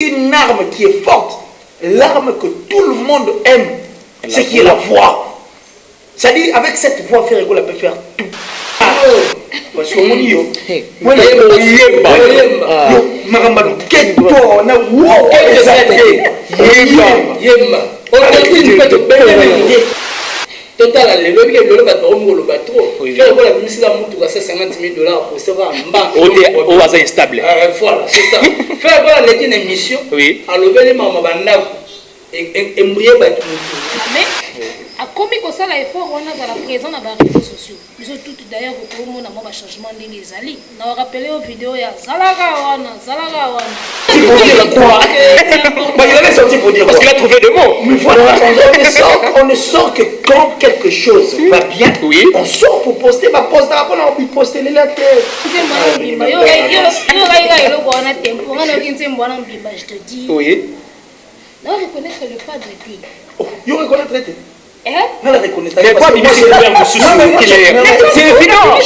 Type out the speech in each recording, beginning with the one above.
Une arme qui est forte, l'arme que tout le monde aime, c'est qui est la voix. C'est-à-dire, avec cette voix, Ferregola peut faire tout. Parce que mon Dieu, total, le lobby est le bateau. Faire la ministre de la 50 000 $, pour savoir un banc. Au hasard instable. Voilà, c'est ça. Faire voilà une émission. Oui. À l'obéli maman banda et mouiller bateau. Mais à combien que ça l'effort on a dans la présence dans les réseaux sociaux. Nous avons tout d'ailleurs pour le monde a un changement des ali. On a rappelé aux vidéos il y a Zalaga wana. Tu peux dire quoi? Il avait sorti pour dire parce qu'il a trouvé des mots. Mais voilà, on ne sort que quand quelque chose va bien. Oui. On sort pour poster, on a poster les lettres. Je te dis. Oui. Non, reconnaître le pas de Dieu. Il reconnaître le non, la reconnaissance. Mais quoi, c'est évident.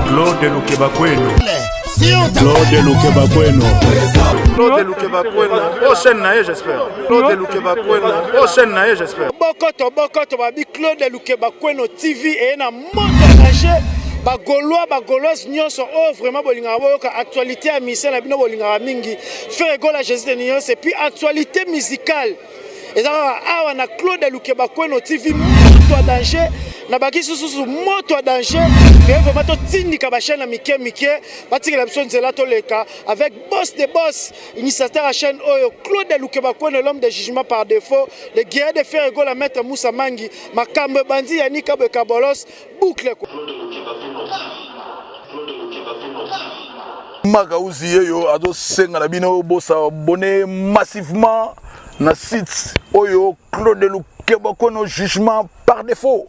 Claude Lukebakweno. Claude Lukebakweno. Claude Lukebakweno. Prochaine naïe, j'espère. Claude Lukebakweno. Prochaine naïe, j'espère. Bokoto, babi Claude Lukebakweno TV et na monde danger. Bagolois nyonso oh vraiment bolinga boyoka actualité à mission na bino bolinga mingi Ferregola Jésus de Nyons et puis actualité musicale et awa na Claude Lukebakweno TV moto danger na baki susu moto danger que vraiment to tindika ba chaîne mike batikela biso nzela to leka avec boss de boss initiateur à chaîne oyo Claude Lukebakweno l'homme de jugement par défaut le guerrier de Ferregola maître Moussa Mangi makambe bandi yanika bekabolos boucle Makauzi yeyo ado senga na bino bosa abonné massivement na site oyo Claude Lukebakweno jugement par défaut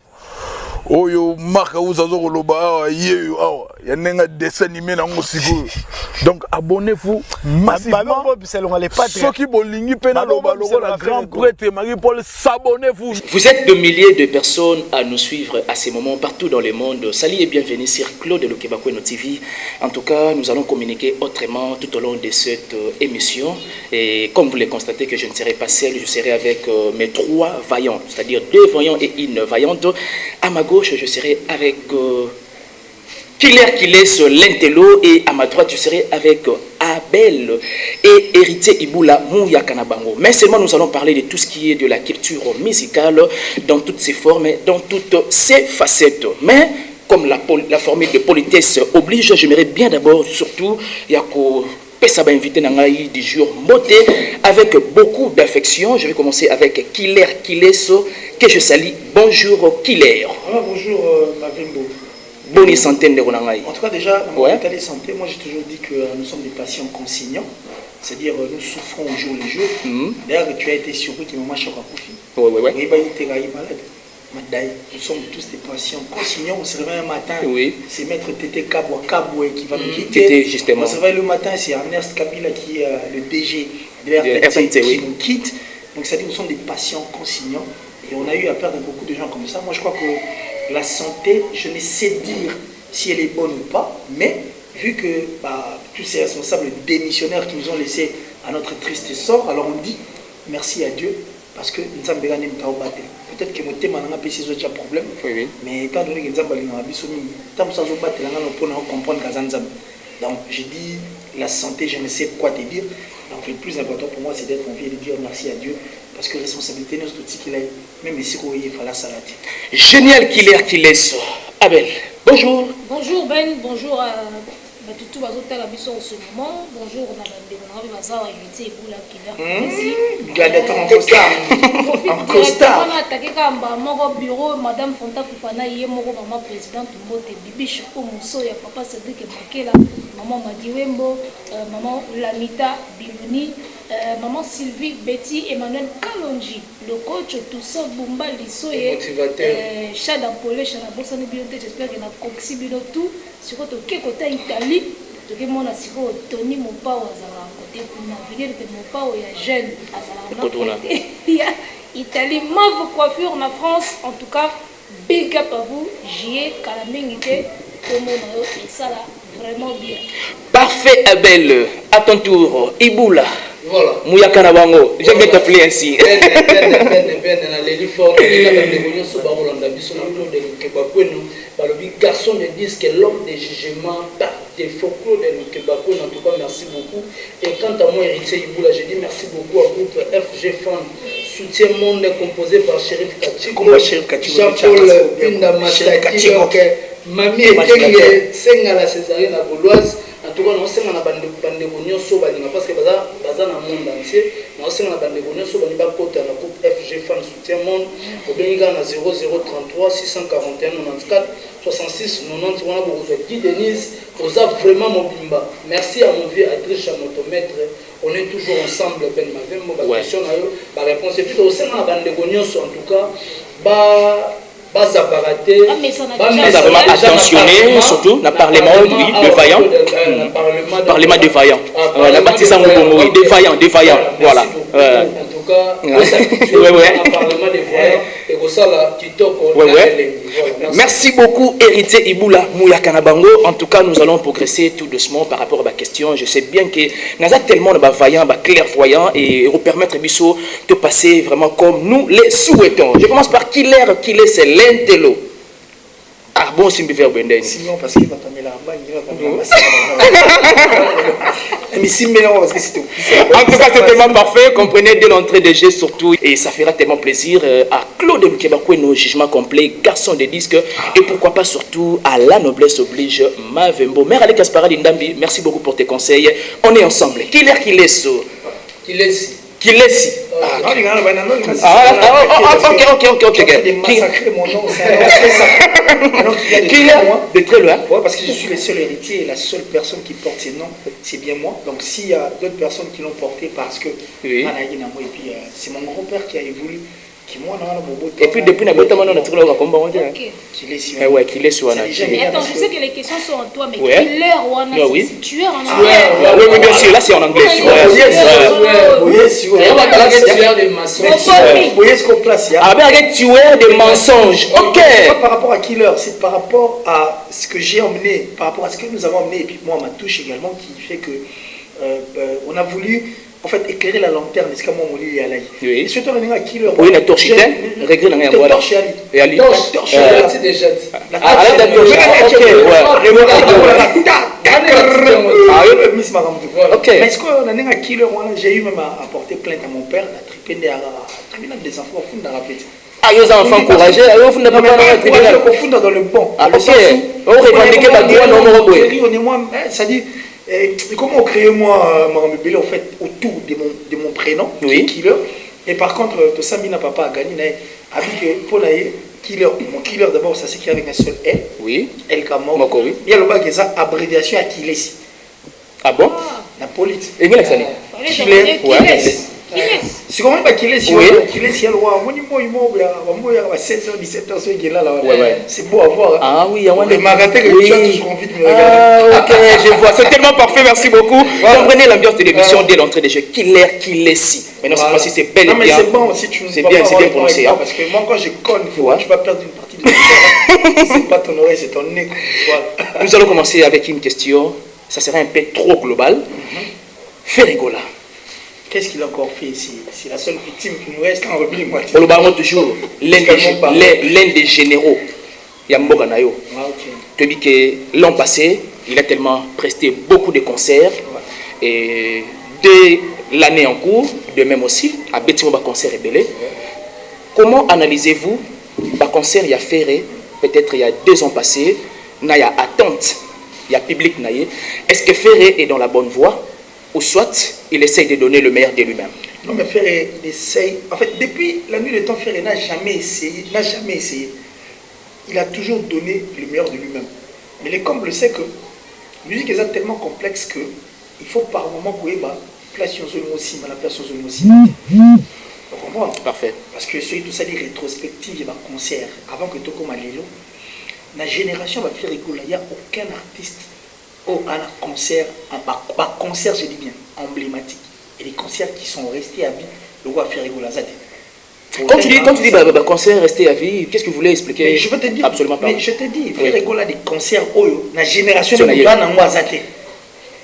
oyo Makauzi azo koloba yeyo awa ya nenga dessin animé na ngosiko donc abonnez-vous massivement soki bolingi pena loba la grand prêtre Marie-Paul s'abonnez-vous. Vous êtes de milliers de personnes à nous suivre à ces moments partout dans le monde. Salut et bienvenue sur Claude Lukebakweno TV. En tout cas, nous allons communiquer autrement tout au long de cette émission. Et comme vous le constatez que je ne serai pas seul, je serai avec mes 3 vaillants, c'est-à-dire 2 vaillants et une vaillante. À ma gauche, je serai avec qui laisse l'intello et à ma droite, je serai avec Abel et héritier Iboula Mouya Kanabango. Mais seulement nous allons parler de tout ce qui est de la culture musicale dans toutes ses formes, dans toutes ses facettes. Mais comme la formule de politesse oblige, j'aimerais bien d'abord, surtout, Yako Pessaba invité Nangaï du jour Moté avec beaucoup d'affection. Je vais commencer avec Kileso que je salue. Bonjour Killer. Bonjour Mavimbo. Bonne santé de Ronangaï. En tout cas, déjà, dans l'état de santé, moi j'ai toujours dit que nous sommes des patients consignants, c'est-à-dire nous souffrons au jour le jour. D'ailleurs, tu as été surpris que maman choque à Kofi. Nous sommes tous des patients consignants. On se réveille un matin, c'est Maître Tété Kaboué qui va nous quitter. On se réveille le matin, c'est Ernest Kabila qui est le DG de RTT qui nous quitte. Donc, c'est-à-dire que nous sommes des patients consignants et on a eu à perdre beaucoup de gens comme ça. Moi, je crois que la santé, je ne sais dire si elle est bonne ou pas, mais vu que tous ces responsables démissionnaires qui nous ont laissés à notre triste sort, alors on dit merci à Dieu parce que nous sommes peut-être que mon thème a un problème, mais étant donné que nous sommes comprendre. Donc je dis la santé, je ne sais quoi te dire. Donc le plus important pour moi c'est d'être en vie et de dire merci à Dieu. Parce que responsabilité nous tout qu'il est, même si il fallait s'arrêter. Génial qui laisse. Abel, bonjour. Bonjour Ben, bonjour à tout bazotala biso en ce moment. Bonjour on a bande on a bazar invité Iboula Killer. Gladiateur en costard. En costard. On a attaqué kamba moko bureau madame Fonta Fufana yé moko maman présidente Mbote Bibi Choko Muso ya papa Cédric Makela, maman Madiwembo, maman Lamita Biluni, maman Sylvie Betty Emmanuel Kalonji, le coach tout ça Bumba Lissoye, Chad Ampolé, Chad Abosani Biote, j'espère qu'il y a Coxi Bino tout sur votre côté Italie. Tout mon assiko Tony Mopao azala côté pour naviguer que Mopao ya jeune azala côté Italie mauve coiffure en France en tout cas Big up à vous, j'y ai calamité, comme on a fait ça là, vraiment bien. Parfait, Abel. À ton tour, Iboula. Voilà. Mouyaka Nabango. J'aime bien t'appeler ainsi. Garçon de disque, l'homme des jugements, par défaut, Claude Lukebakwe, en tout cas, merci beaucoup. Et quant à moi, héritier Iboula, je dis merci beaucoup au groupe FG Fan, soutien monde composé par Chérif Kachiko, Jean-Paul Pinda Mataki, Mami Ekenge, Senga la Césarine à Gauloise. En tout cas, nous sommes en train de parce que dans le monde entier, nous sommes en train de côté la groupe FG Fan Soutien Monde, au Bénigan à 0033 641 94 66 90. On a beaucoup de Denise, vous avez vraiment mon bimba. Merci à mon vieux Adrich, à motomètre. On est toujours ensemble. Ben ma question, la réponse est plutôt au sein de la bande de Gognos, en tout cas. Attentionné, surtout, dans le Parlement, oui, défaillant. Parlement défaillant. La bâtisse en oui, défaillant, voilà. En tout cas, Parlement défaillant. Merci beaucoup, héritier Iboula Mouyaka Nabango. En tout cas, nous allons progresser tout doucement par rapport à ma question. Je sais bien que nous avons tellement de vaillants, clairvoyants et vous permettre Bissot de passer vraiment comme nous les souhaitons. Je commence par qui c'est l'intello. Ah bon, c'est bien Benden. Sinon, parce qu'il va tomber là, en tout cas, c'est tellement parfait. Comprenez dès l'entrée des jeux surtout. Et ça fera tellement plaisir à Claude Lukebakwe, nos jugements complets, garçon de disques. Et pourquoi pas surtout à la noblesse oblige, Mavembo. Mère Ali Kaspara Lindambi, merci beaucoup pour tes conseils. On est ensemble. Qui est ok. De très loin. Parce que je suis le seul héritier et la seule personne qui porte ces noms, c'est bien moi. Donc s'il y a d'autres personnes qui l'ont porté parce que c'est mon grand-père qui a évolué. Et puis depuis la bête, on a trouvé le combat. Qu'il est sur un. Attends, je sais que les questions sont en toi, mais killer ou un tueur en anglais. Oui, bien sûr, là c'est en anglais. Tueur de mensonges. Ok. Par rapport à killer, c'est par rapport à ce que j'ai emmené, par rapport à ce que nous avons emmené, et puis moi ma touche également qui fait que on a voulu en fait éclairer la lanterne, est-ce que moi mon lit est à l'ail. Oui. C'est toi la killer. Oui, la torche réglé dans la torche et Ali. Torche déjà. La torche. Ok. Mais est-ce qu'on a un killer, j'ai eu même à porter plainte à mon père, à triper des enfants au fond de la rapide. Ah, ils ont enfants courageux, au fond de la dans le bon. Ah, ok. On revendique la droit non c'est-à-dire, comment créer moi ma en fait autour de mon prénom, oui. Killer. Et par contre, de Samina Papa a gagné, avec pour killer. Mon killer d'abord, ça s'écrit avec un seul L. Oui. El Kamor. Il y a le bac, ça abréviation à Kilesi. Ah bon? La police. Et bien, ça dit. Killer. C'est comment pas Kilesi? Oui. Kilesi, il y a 16h, 17h, c'est beau à voir. Ah oui, il y a des magatés que tu as toujours envie de me regarder. Ah ok, je vois. C'est tellement parfait, merci beaucoup. Comprenez l'ambiance de l'émission dès l'entrée des jeux. Kilesi. Maintenant, cette fois-ci, c'est bel et bien. Non, mais c'est bon si tu c'est bien prononcé. Parce que moi, quand je conne, tu vas perdre une partie de l'histoire. C'est pas ton oreille, c'est ton nez. Nous allons commencer avec une question. Ça sera un peu trop global. Ferregola. Qu'est-ce qu'il a encore fait ici? C'est la seule victime qui nous reste en rebelle moitié. On le barre toujours. L'un des généraux. Yamboga Nayo. Tu dis que l'an passé, il a tellement presté beaucoup de concerts. Et dès l'année en cours, de même aussi, à Betimo concert rebelle. Comment analysez-vous le concert il y a fait peut-être il y a 2 ans passés, il y a attente, il y a public. Est-ce que Ferré est dans la bonne voie? Ou soit il essaye de donner le meilleur de lui-même? Non, mais Ferré essaye. En fait, depuis la nuit des temps, Ferré n'a jamais essayé. Il a toujours donné le meilleur de lui-même. Mais les combles sait que la musique est tellement complexe que il faut par moment que place aussi, la place aussi. Parfait. Parce que c'est tout ça des rétrospectives et des concerts. Avant que tout comme Alélo, la génération va faire rigoler. Il n'y a aucun artiste au concert, je dis bien, emblématique. Et les concerts qui sont restés à vie, le roi fait rigoler. Quand tu dis concert resté à vie, qu'est-ce que vous voulez expliquer? Mais je veux te dire, absolument pas. Mais je te dis, faire rigoler des concerts, la génération de Mouazate.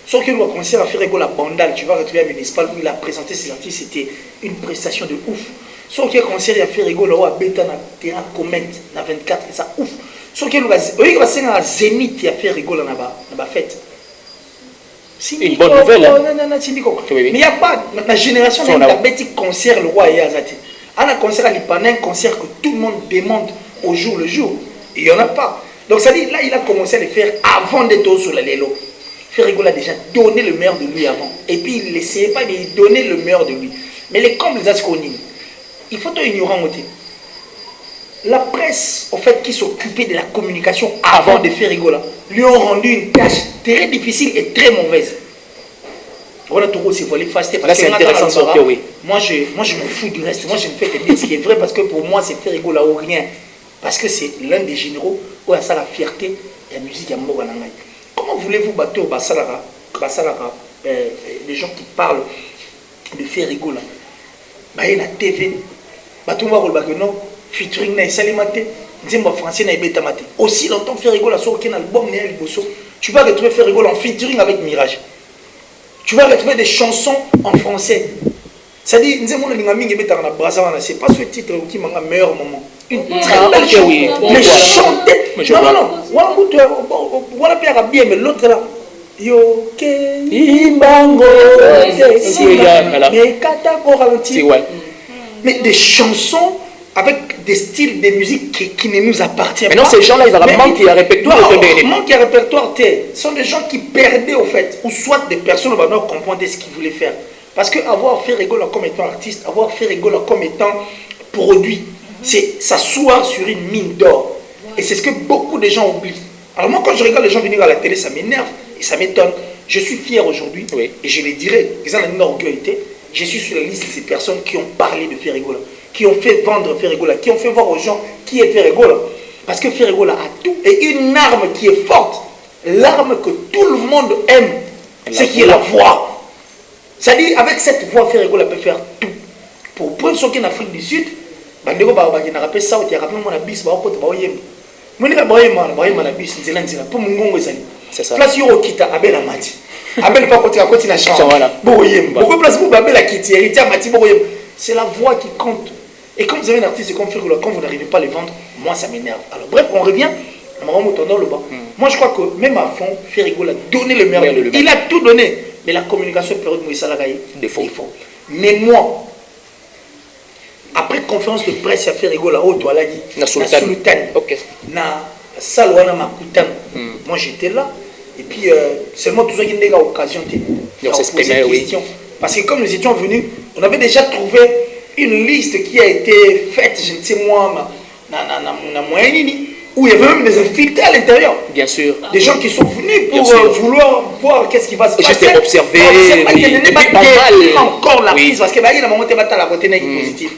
Sauf que le concert a fait rigoler la Bandal, tu vas retrouver à Municipal où il a présenté ses artistes, c'était une prestation de ouf. Sauf que le concert a fait rigoler à Beta, na terrain Comet, na 24, ça ouf. Sauf que le Zénith a fait rigoler na fête. Une bonne nouvelle. Hein? Mais il n'y a pas, la génération de la bête concert, le roi et Azati. Un concert à l'Ipanin, un concert que tout le monde demande au jour le jour. Il n'y en a pas. Donc ça dit, là, il a commencé à le faire avant d'être sur la Lélo. Ferrigola a déjà donné le meilleur de lui avant. Et puis il n'essayait pas, mais il donnait le meilleur de lui. Mais les comme les Asconines, il faut être ignorant aussi. La presse, en fait, qui s'occupait de la communication avant de Ferrigola, lui ont rendu une tâche très difficile et très mauvaise. Voilà, tout c'est volé fasté. Là, c'est intéressant, ça, oui. Moi, je me fous du reste. Moi, je me fais te dire ce qui est vrai parce que pour moi, c'est Ferrigola ou rien. Parce que c'est l'un des généraux où il y a ça la fierté et la musique à Moganangaï. Comment voulez-vous battre au Bassalara, les gens qui parlent de Ferrigola, il y a la TV, non, featuring na Salimate, Nzemba français na Betamate. Aussi longtemps Ferrigola sur aucun album né à Liboso, tu vas retrouver Ferrigola en featuring avec Mirage. Tu vas retrouver des chansons en français. C'est-à-dire, c'est pas ce titre qui m'a meilleur moment. Une très belle chanson. Mais chanter. Non. Voilà, bien, mais l'autre là. Yo, Imbango. Mais des chansons avec des styles de musique qui ne nous appartiennent pas. Mais non, ces gens-là, ils ont un manque à répertoire. Manque à répertoire, ce sont des gens qui perdaient au fait, ou soit des personnes qui ne comprenaient pas ce qu'ils voulaient faire. Parce qu'avoir fait Ferrigola comme étant artiste, avoir fait Ferrigola comme étant produit, c'est s'asseoir sur une mine d'or. Et c'est ce que beaucoup de gens oublient. Alors moi, quand je regarde les gens venir à la télé, ça m'énerve et ça m'étonne. Je suis fier aujourd'hui, et je le dirai, ils ont une orgueillité. Je suis sur la liste de ces personnes qui ont parlé de Ferrigola, qui ont fait vendre Ferrigola, qui ont fait voir aux gens qui est Ferrigola. Parce que Ferrigola a tout, et une arme qui est forte, l'arme que tout le monde aime, c'est qui est la voix. C'est-à-dire, avec cette voix, Ferrigola peut faire tout. Pour prendre ceux qui sont en Afrique du Sud, il y a rappelé ça, il y a rappelé mon abis, c'est ça. Place yo kita abela mati. Abel pas côté à côté na chambre. Beaucoup place pour abela kiti héritier mati boyem. C'est la voix qui compte. Et comme vous avez un artiste comme Ferrigola, quand vous n'arrivez pas à les vendre, moi ça m'énerve. Alors bref, on revient à Maman dans le bas. Moi je crois que même à fond, Ferrigola a donné le meilleur. Il a tout donné. Mais la communication période Moïsa Lagaï, défaut. Mais moi, après conférence de presse à Ferrigola, tu as dit, na Sultan, na Salwana Makutan, moi j'étais là, et puis seulement tout ça qui n'est pas occasion de poser des questions. Parce que comme nous étions venus, on avait déjà trouvé une liste qui a été faite, je ne sais moi, na moyenne, où il y avait même des infiltrés à l'intérieur. Bien sûr. Des gens qui sont venus pour vouloir voir qu'est-ce qui va se passer. Juste observer. Pas encore l'artiste, parce qu'il y a un moment où la côté positif.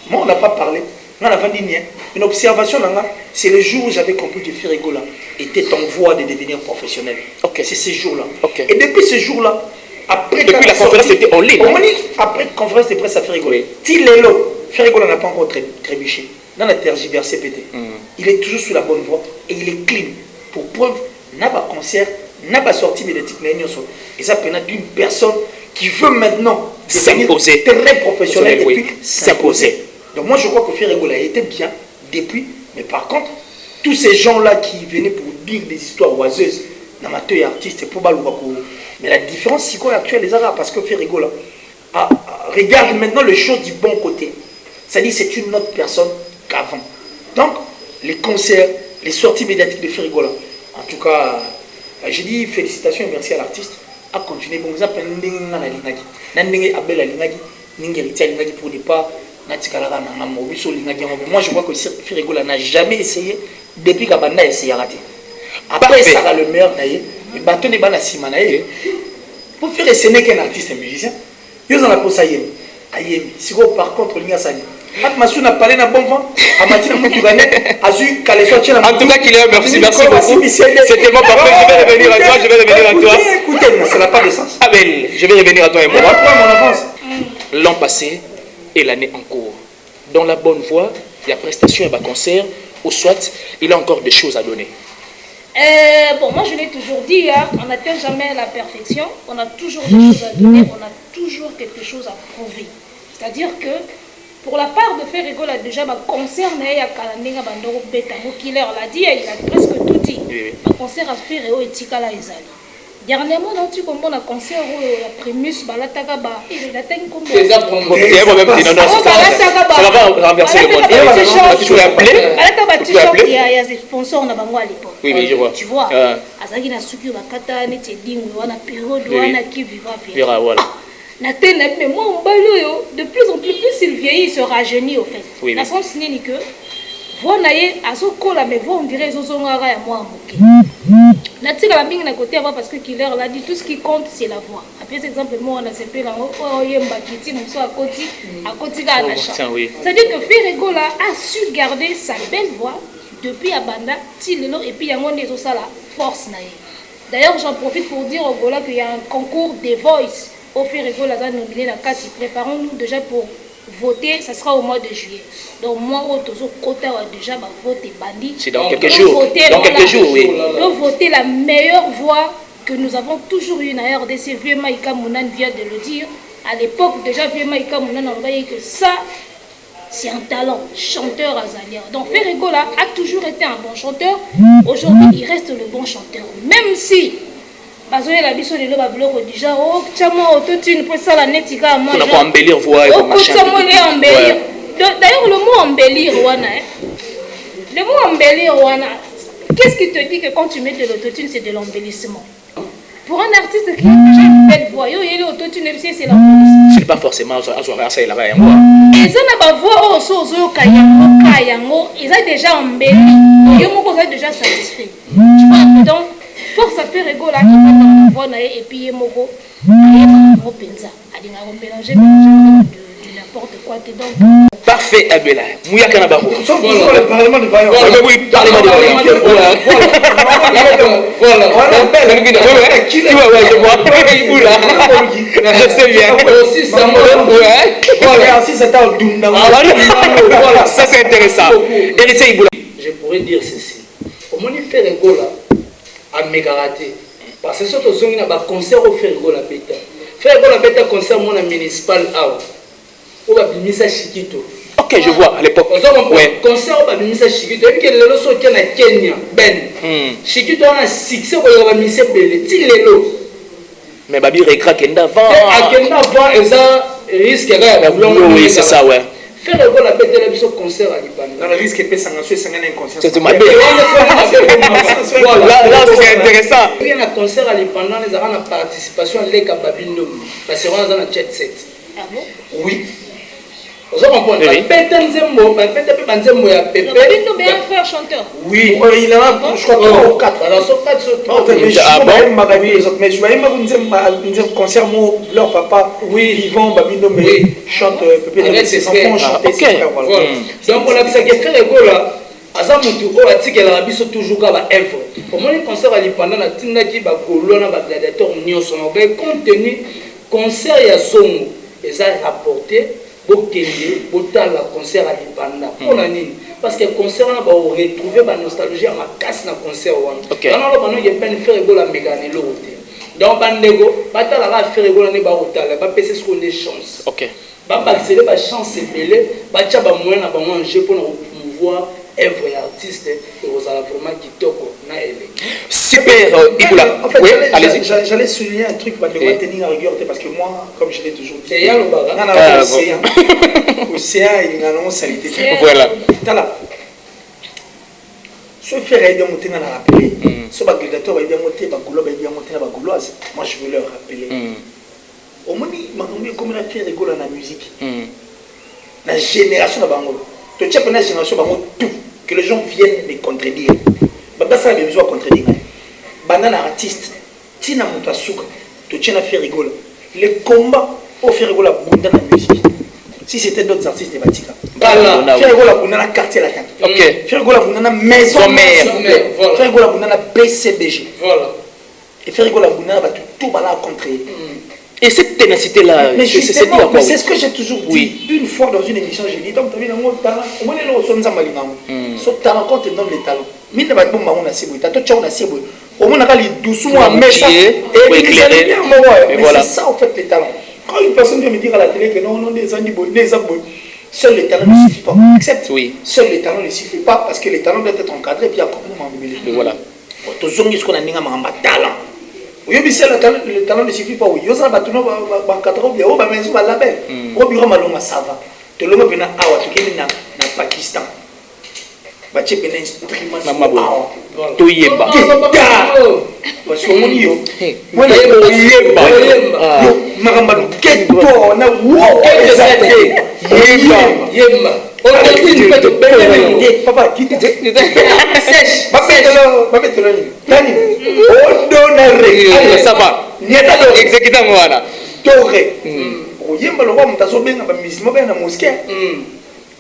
Moi, on n'a pas parlé. On n'a pas dit rien. Une observation, c'est le jour où j'avais compris que Ferrigola était en voie de devenir professionnel. C'est ce jour-là. Et depuis ce jour-là, après la conférence était en ligne. Après la conférence de presse à Ferrigola, Ferrigola n'a pas encore trébuché. Dans la tergiversé pété. Il est toujours sur la bonne voie et il est clean. Pour preuve, n'a pas concert, n'a pas sorti médiatique, et ça peut être d'une personne qui veut maintenant s'imposer, très professionnel et puis s'imposer. Donc moi je crois que Ferrigola était bien depuis, mais par contre, tous ces gens-là qui venaient pour dire des histoires oiseuses, amateurs et artistes, c'est pour Baloubakou. Mais la différence, c'est quoi actuelle les Arabes? Parce que Ferrigola regarde maintenant les choses du bon côté. C'est-à-dire c'est une autre personne qu'avant. Donc, les concerts, les sorties médiatiques de Ferrigola, en tout cas, j'ai dit félicitations et merci à l'artiste, à continuer. Bon, vous appelez pour ne pas. Moi, je vois que Ferrigola n'a jamais essayé depuis qu'Abanda a essayé à rater. Après, ça a le meilleur. Et bâton n'est pas la simana. Pour faire ce n'est qu'un artiste et musicien. Ils ont la pose à Yemi. Si vous, par contre, l'Ingasani. En tout cas, qu'il est merci beaucoup. C'est tellement parfait. Je vais revenir à toi. Écoutez, ça n'a pas de sens. Abel, je vais revenir à toi et moi. L'an passé et l'année en cours. dans la bonne voie, il y a prestation et concert, ou soit il a encore des choses à donner? Bon, moi je l'ai toujours dit, hein, on n'atteint jamais la perfection, on a toujours des choses à donner, on a toujours quelque chose à prouver. C'est-à-dire que pour la part de Ferrego, là déjà, concert, il y a Kalandinga Bandoro Beta, Killer l'a dit, il a presque tout dit. Le concert à Ferrego et Tikala Ezali. Dernièrement, dans tu comprends le concert où la Primus, Balataka, il a atteint combien? C'est ça, ça va renverser le monde. Tu peux appeler? Il y a des sponsors à l'époque. Oui, je vois. Tu vois, Azagi na Suki Bakata, Neti Ding, on a période, on a qui vivra. Voilà. Mais moi, de plus en plus il vieillit, il se rajeunit au fait. Oui, la sens n'est que on dirait moi natika la mingi na côté avant parce que Killer l'a dit, tout ce qui compte c'est la voix. Après exemple moi on a CP là yemba kiti nous so à côté là na chant. C'est-à-dire que Ferrego là a su garder sa belle voix depuis Abanda Tilelo et puis yango nezo ça la force na. D'ailleurs j'en profite pour dire au Gola qu'il y a un concours des Voice au Ferrego là za nominé la 4, préparons-nous déjà pour voter, ça sera au mois de juillet. Donc moi, toujours déjà voter bandit. C'est dans quelques jours. Dans quelques jours, oui. Donc voter la meilleure voix que nous avons toujours eu à RDC. Vieux Maïka Mounan vient de le dire. À l'époque, déjà, Vieux Maïka Mounan a envoyé que ça, c'est un talent, chanteur Azalia. Donc Ferrego là a toujours été un bon chanteur. Aujourd'hui, il reste le bon chanteur. Même si la biso de l'eau déjà oh chamo autotune pour ça la netika moi on a pas embellir voix et machin. D'ailleurs le mot embellir le mot embellir qu'est-ce qui te dit que quand tu mets de l'autotune c'est de l'embellissement? Pour un artiste qui a déjà une belle voix, il y a l'autotune c'est l'embellissement. C'est pas forcément ça il a rien moi. Et ça n'a pas voix au so kayango ils ont déjà embelli. Yo moko ça déjà satisfait. Tu vois donc force à faire rigolo là, il va voir et puis il moko, il va penza, il va mélanger de n'importe quoi que donc. Parfait Abela, Mouya Kanabaro. Voilà, parlement de Bayon. Oui, parlement de Bayon. Voilà. Tu vois, je vois. Je sais bien. Aussi ça Voilà, si c'est un Dunda. Voilà, ça c'est intéressant. Héritier Iboula. Je pourrais dire ceci. Au moins il fait rigolo là. À Mégarate. Parce que ce que nous avons un concert au Ferrego la Beta. Ferrego la Beta concert mon municipal out. On va bimisa Chiquito. Ok, je vois à l'époque. Ouais. Concert on va bimisa Chiquito. Et puis que le loso qui est na Kenya, Ben. Chiquito on a succès pour le bimisa Bele. Ti lelo. Mais babi recra kenda avant. À Kenda avant et ça risque là. Oui, c'est ça ouais. Ferrego la Beta la biso concert à Libano. Dans le risque est ça n'en ça un concert. C'est ma belle. Là c'est intéressant. Il y a un concert à Libano, les avons une participation à l'Eka Babindo. Parce que on a un jet set. Ah bon? Oui. Vous avez compris? Pépé Nzembo, Pépé Nzembo ya Pépé. Babindo est un frère chanteur. Oui. Il a je crois 3 ou 4. Alors sur 4 sur 3. Mais je voyais un concert leur papa vivant Babindo mais chante Pépé ses enfants chanter. Voilà. Donc on a dit ça que Ferrego là Azamutu o atikela la biso toujours ka ba œuvre. Pour moi le concert à l'ipanda na tindaki ba golo na ba gladiateur nyonso na ba contenu concert ya zongo eza rapporté bokende botala concert à l'ipanda. Pour nini? Parce que concert na ba retrouver ba nostalgie à ma casse na concert wana. Kana lo bano ye peine faire ego la mégane lo roté. Donc bandego batala ba faire ego la ne ba otala ba pese ce qu'on des chances. OK. Ba accéder ba chance belé ba tia ba moyen na ba manger pour promouvoir œuvre artiste et aux vraiment qui toko na ele. Super Iboula. En fait, oui, allez-y. J'allais souligner un truc parce que moi tenir à rigueur parce que moi comme je l'ai toujours dit. C'est le baga. Non océan. Océan il annonce salité. Voilà. Tala. Ce faire aider monter dans la rappeler. Ce bagulateur va aider monter bagoulo va aider monter na bagouloise. Moi je veux leur rappeler. Au moins comme la faire rigolo dans la musique. La génération de bango. Tu as une génération tout que les gens viennent me contredire. Baba ça a besoin de contredire. Banana artiste, tina mutasuka, tu tiens à faire rigoler. Le combat au faire rigoler dans la musique. Si c'était d'autres artistes de Batika. Faire rigoler dans la quartier la carte. OK. Faire rigoler dans la maison mère. Faire rigoler dans la BCBG. Voilà. Et faire rigoler dans la tout bala contrer. Et cette ténacité-là, c'est ce que j'ai toujours dit. Une fois dans une émission, j'ai dit, donc tu as vu, on est là au son Zamalinam. Ce talent, quand tu donnes les talents, mine de ma bombe, on a ces bruits, tu as tout ces bruits. Au moins, on a les doucement à mettre ça. Et éclairer. Mais c'est ça, en fait, les talents. Quand une personne vient me dire à la télé que non, des animaux, des abonnés, seuls les talents ne suffisent pas. Accepte. Seuls les talents ne suffisent pas parce que les talents doivent être encadrés et puis après, on voilà. Tu as ce qu'on a dit, talent. Oui, le talent ne suffit pas. Oui, il y a un bâtiment, il y a un label. Au bureau, ça va. Tu l'as vu au Pakistan. Tu as un instrument. Tu es parce que mon Dieu, voilà,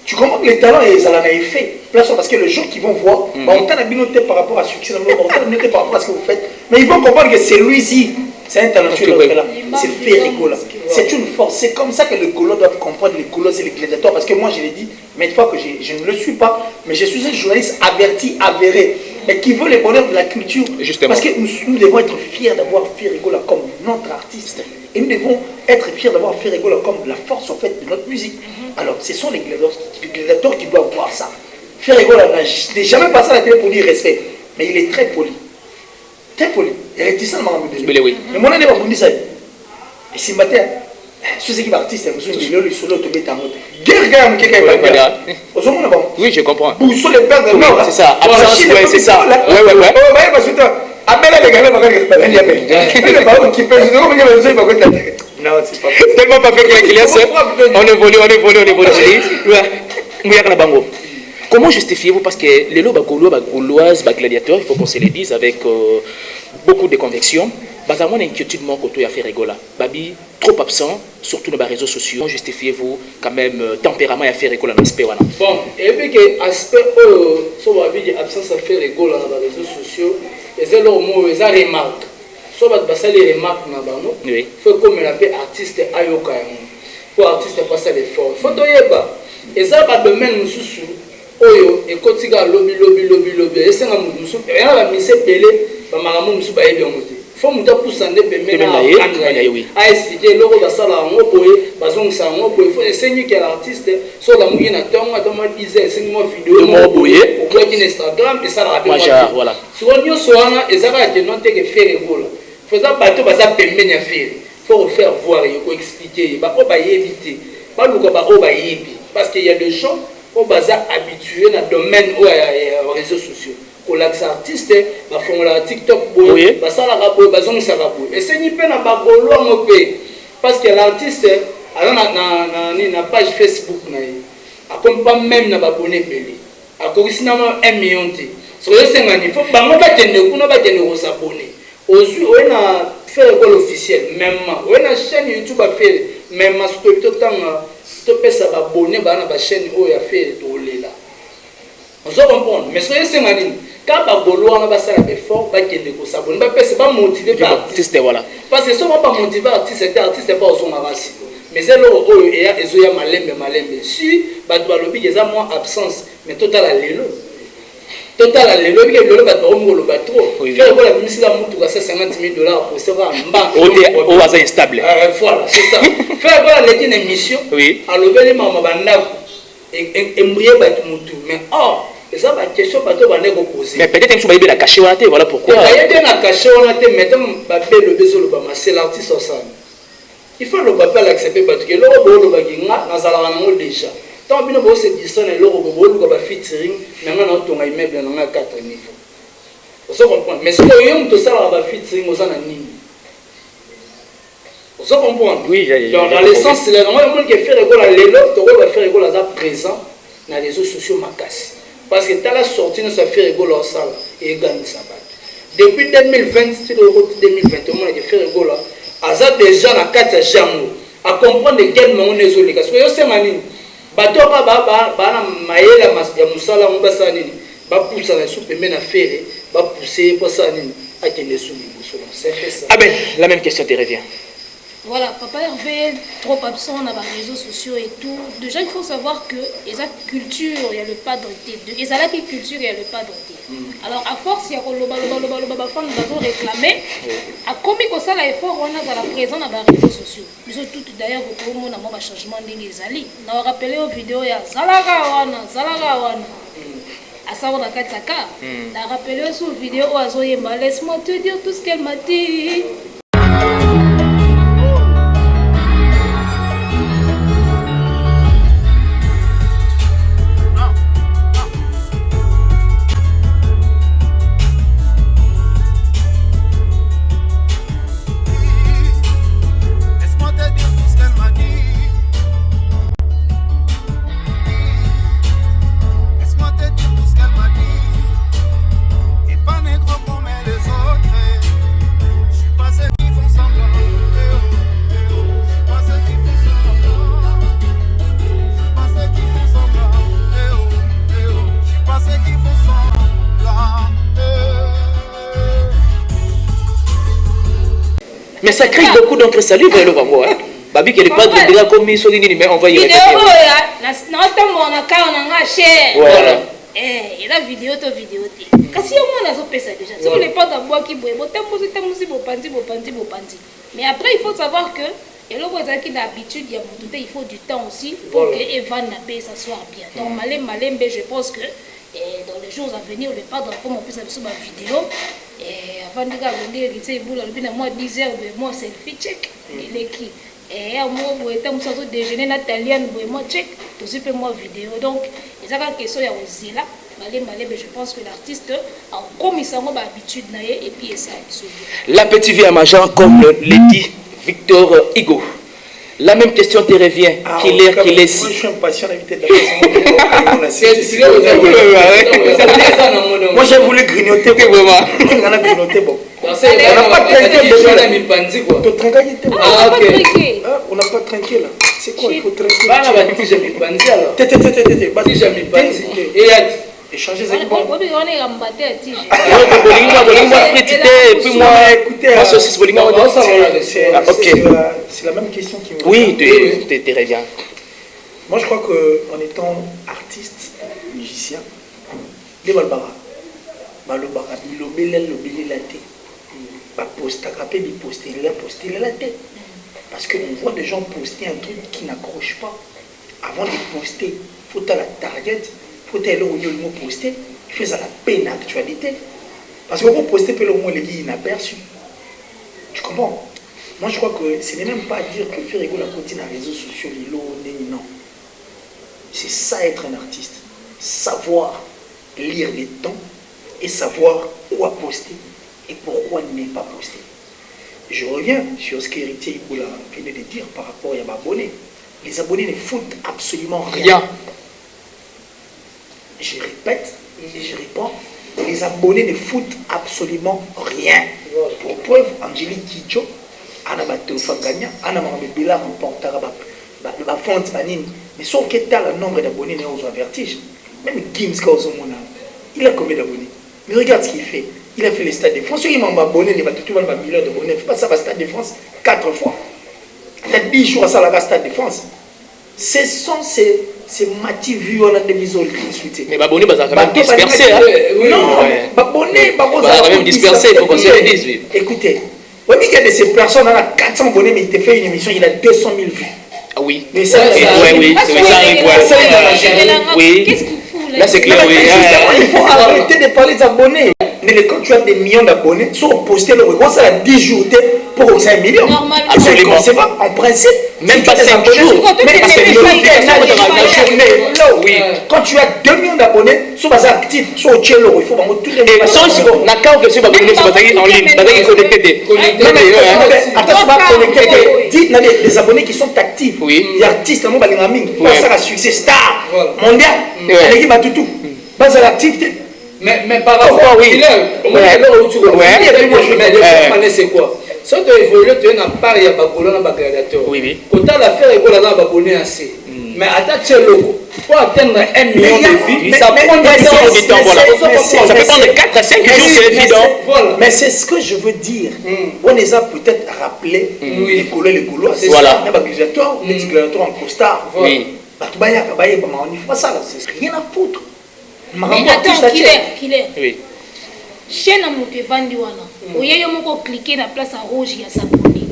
tu comprends que les talents, ça l'a fait. Parce que les gens qui vont voir, on t'a noté par rapport à ce succès, on t'a noté par rapport à ce que vous faites. Mais ils vont comprendre que c'est lui-ci. C'est un talentueux là. C'est Ferrigo là. C'est une force. C'est comme ça que les Gaulois doivent comprendre les Gaulois et les gladiateurs. Parce que moi, je l'ai dit, mais une fois que je ne le suis pas, mais je suis un journaliste averti, avéré, mais qui veut le bonheur de la culture. Justement. Parce que nous devons être fiers d'avoir Ferrigo là comme notre artiste. Et nous devons être fiers d'avoir Ferrigo là comme la force en fait de notre musique. Alors, ce sont les gladiateurs qui doivent voir ça. Ferrigo là n'est jamais passé à la télé pour dire respect, mais il est très poli. Très poli. Il est réticent à m'embêter. Mais mon année va vous dire ça. Et si matin, ceux qui sont artistes, ils sont les solo de mettre en mode. Guerre, oui, je comprends. Vous sont les pères de l'or. C'est ça. C'est ça. Ouais. Parce que appelle les gars, non, c'est pas tellement pas fait que les clients, on évolue. Comment justifiez-vous? Parce que les lots gauloises, gladiateurs, il faut qu'on se les dise avec beaucoup de conviction. Bazarment, l'inquiétude manque autour de Ferrigola. Babi, trop absent, surtout dans les réseaux sociaux. Comment justifiez-vous quand même tempérament à Ferrigola dans l'aspect? Bon, et puis que l'aspect sur l'absence à Ferrigola dans les réseaux sociaux, c'est le mot, c'est la remarque. Soit les remarques, il faut comme on appelle artiste ayoka. Pour artiste passer l'effort. Il faut que et ça va domaine sous oyo et kotika lobby et c'est un musu et la mise pelé ba maramu musu ba yebi ngote faut muta poussande pembe na a expliquer loko ba sala ngo boye bazong sa ngo boye faut enseigner que l'artiste so la mugi na tonga to ma dize enseigner mo vidéo mo boye au blog Instagram et ça la rappelle voilà so nyo so wana ezaka que non te que faire gola faut ça bateau ba ça pembe nya faire faut faire voir et ko expliquer ba ko ba yebiter ba luka ba ko ba yebi parce qu'il y a des gens au bazar habitué dans le domaine aux réseaux sociaux. Pour les artistes, ils font la TikTok, ils font la et c'est une peine à bagolo parce que l'artiste a une page Facebook, il pas même abonné. Il a 1 million. Il faut que s'abonner. Aujourd'hui, on a fait l'école officielle, même on a une chaîne YouTube à faire, même si tu peux s'abonner à la chaîne où il y a fait de là. On se comprend. Mais ce que c'est quand Bagolo a passé à l'effort, il faut s'abonner. C'est pas motivé par l'artiste. Parce que si on ne pas motivé par l'artiste, c'est l'artiste n'est pas au son race. Mais c'est là où il y a malembe. Si il y a moins absence, mais total à l'élo. Total à l'élo, il y a le bateau. Faire la mise à montre à 50 000 $, pour savoir un banc. Au hasard instable. Voilà, c'est ça. Faire une émission, à l'obéli maman et mouiller Batmoutou. Mais et ça va question bateau va poser. Mais peut-être que tu vas cacher voilà pourquoi. Il y a un caché on a été maintenant le besoin c'est l'artiste au sein. Il faut le papier l'accepter parce que l'eau le baguinga dans déjà. Tant bien beau c'est dit ça et l'eau le va featuring maintenant on tombe immeuble dans 4 niveaux. Vous comprenez? Mais ce que y a tout ça va featuring aux anonymes. Vous comprenez? Oui, dans l'essence c'est le moment que faire école à l'élo, tu vas faire école à présent dans les réseaux sociaux macasse. Parce que tu as la sortie de sa faire école en salle et gagne sa batte. Depuis 2020, c'est le 2021, on a fait école à ça déjà dans 4 jango à comprendre de quel moment on est isolé. Parce que c'est mani, bateau ba maïla ya musala on basa nini, ba pousser la soupe mais na faire, ba pousser pour ça nini, à quel est sous c'est fait ça. Ah ben, la même question te revient. Voilà, Papa Hervé trop absent dans les réseaux sociaux et tout. Déjà, il faut savoir que les culture, il y a le padre. Et ça la culture, il y a le padre. Alors, à force, il y a le réclamer. À combien que ça, l'effort, on a la présence dans les réseaux sociaux. Nous sommes tous d'ailleurs au moment où un changement des ali. On a rappelé aux vidéos, il y a Zalaga Wana. À ça, on a Kataka. On a rappelé aux vidéos, laisse-moi te dire tout ce qu'elle m'a dit. Mais ça crée beaucoup d'entre salut vers le Bango. Babi qui est pas de déjà comme ils sont mais on va y répéter. Voilà. Il y a vidéo to vidéo. Kasi on a ça déjà. Si vous ne pas d'abord qui boit, mais après il faut savoir que et là vous avez d'habitude il faut du temps aussi pour que Evan Nabé ça soit bien. Donc malem je pense que dans les jours à venir le pas d'enfant on peut faire sur ma vidéo. Et avant de regarder, il moi 10 heures de moi selfie check. Il est qui? Et moi, je déjeuner natalien, moi check. Tout ce que moi vidéo. Donc, il y a une question aussi là. Je pense que l'artiste a comme ça habitude et puis ça. La petite vie à Majan comme le dit Victor Hugo. La même question te revient. Qu'il est si. Moi, je suis impatient d'inviter de moi, j'ai voulu grignoter. Vraiment. On a grignoté. Bon. On n'a pas trinqué. On n'a pas trinqué là. C'est quoi? Il faut trinquer. Échanger ça. C'est la même question qui me oui, tu reviens. Moi je crois qu'en étant artiste, musicien, les balbara, parce qu'on voit des gens poster un truc qui n'accroche pas. Avant de poster, il faut à la target. Il faut aller où il mot poster, il fait ça la peine actualité. Parce que pour poster, peut au moins les guilles inaperçus. Tu comprends? Moi je crois que ce n'est même pas dire que faire rigoler la continue à réseaux sociaux, non. C'est ça être un artiste. Savoir lire les temps et savoir quoi poster et pourquoi ne pas poster. Je reviens sur ce qu'Héritier Iboula venait de dire par rapport à abonnés. Les abonnés ne foutent absolument rien. Je répète et je réponds, les abonnés ne foutent absolument rien. Pour preuve, Angélique Kidjo, Anna Batofangania, Anna Mamabila remportera la fonte manine. Mais son qu'est-ce le nombre d'abonnés aux vertige. Même Gims Kaozomona, il a combien d'abonnés? Mais regarde ce qu'il fait. Il a fait les Stades de France. Il m'a abonné, il va tout le monde millions d'abonnés. Il ne fait pas ça au Stade de France 4 fois. Il a 10 jours à ça au Stade de France. Ce sont ces mati vus on a des visuels qui mais abonnés bah ça quand même dispersé non abonnés bah quand même dispersé il faut qu'on se le dise oui. Écoutez il y a de ces personnes on a 400 abonnés mais il te fait une émission il a 200 000 vues ah oui mais ça oui qu'est-ce qu'il fout là c'est clair oui il faut arrêter de parler des abonnés mais quand tu as des millions d'abonnés sur poster le regard ça a 10 jours pour 5 millions absolument c'est pas en principe même pas 5 jours mais quand tu as 2 millions d'abonnés sur base actif sur Tchelo il faut vraiment tous les et sans si on a quand que sur abonnés sur base en ligne base connecté attends pas connecté dit les abonnés qui sont actifs les artistes mo balingami ça a succès star mondial l'équipe a tout base actif mais par rapport oui c'est quoi ça doit évoluer tu es na part ya bakolo na bagradateur oui quand l'affaire est là na abonné assez Mais attends, tu es logo. Pour atteindre 1 million de vues, ça prend du temps. Ça peut prendre 4 à 5 jours, c'est évident. Mais c'est ce que je veux dire. On les a peut-être rappelé, les colos, c'est ça. Il y a des gladiateurs en costard. Oui. On ne fait pas ça, c'est rien à foutre. Mais attends, Killer. Oui. Chaîne à monter Vandiwana. Vous voyez, on peut cliquer dans la place à rouge, il y a s'abonner.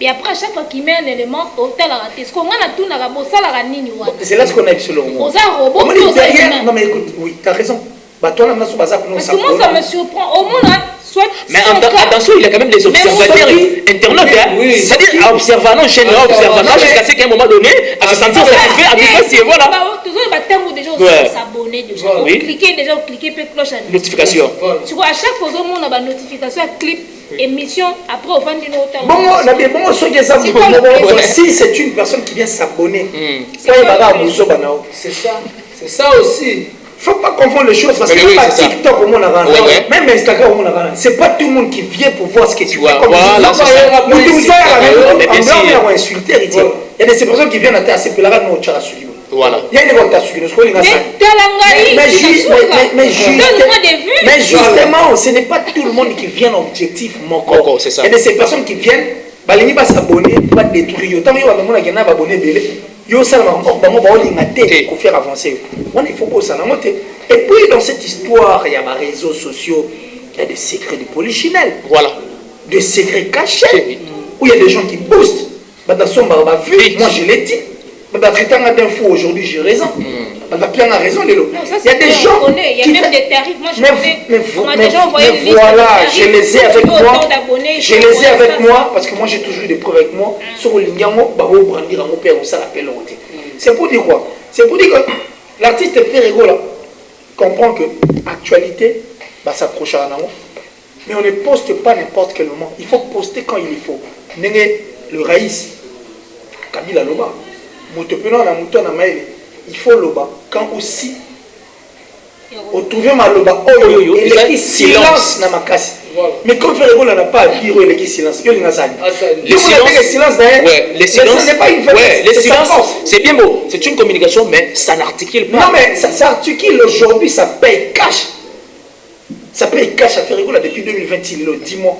Et après, à chaque fois qu'il met un élément, on t'a la raté. Ce qu'on a tout, on a bossé la ranine. C'est là ce qu'on a eu sur le moment. On a un robot. Non, mais écoute, oui, t'as raison. Bah, toi, là, on a parce que moi, ça me surprend. Au moins, soit. Mais attention, il y a quand même des observateurs internautes. C'est-à-dire, à observer, non, chez nous, observer, jusqu'à ce qu'à un moment donné, à se sentir satisfait, à dire que c'est voilà. Toujours, il y a tellement de gens s'abonner déjà. Cliquez déjà, cliquez, puis cloche à notification. Tu vois, à chaque fois, on a une notification, clip, émission, après, au fin du autre. Bon, si c'est une personne qui vient s'abonner, c'est ça. C'est ça aussi. Il ne faut pas confondre les choses parce que même pas TikTok, même Instagram, c'est pas tout le monde qui vient pour voir ce que tu fais. Voilà, c'est ça. Il y a des personnes qui viennent à ta voilà. Mais justement, ce n'est pas tout le monde qui vient objectif. C'est ça. Il y a de ces personnes qui viennent, ils vont s'abonner, ils vont détruire. Tant que vous avez abonné, pour faire avancer. Il faut pas ça. Et puis dans cette histoire, il y a des réseaux sociaux, il y a des secrets de polichinelle. Voilà. Des secrets cachés. Où il y a des gens qui boostent. Moi je l'ai dit. Aujourd'hui j'ai raison. Il y a raison. Il y a des gens. Il y a même des tarifs. Moi mais voilà, je les ai avec moi. Je les ai avec moi parce que moi j'ai toujours eu des preuves avec moi. Sur le Lingiamo, brandir à mon père, on s'appelle. C'est pour dire quoi? C'est pour dire que l'artiste Ferrego comprend que l'actualité va s'approcher à nous. Mais on ne poste pas n'importe quel moment. Il faut poster quand il faut. Le Raïs, Kabila Loba, il faut Loba. Quand aussi, on trouve ma Loba, il y a silence dans ma casse. Mais quand Ferrego n'a pas à dire il y a silence, le silence n'est pas une faiblesse. Le silence, c'est bien beau. C'est une communication, mais ça n'articule pas. Non, mais ça articule aujourd'hui, ça paye cash. Ça paye cash à Ferrego depuis 2026, 10 mois.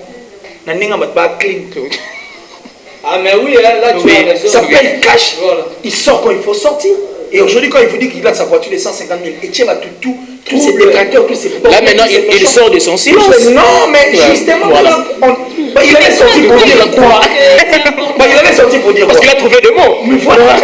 Ah, mais oui, là tu as raison. Ça paye cash. Il sort quand il faut sortir. Et aujourd'hui, quand il vous dit qu'il a sa voiture de 150 000, et tiens, tous ses détracteurs, tous ses là maintenant, il sort de son silence. Non, mais justement, voilà. Il allait sortir pour dire quoi? Il allait sortir pour dire quoi? Parce qu'il a trouvé des mots. Mais voilà,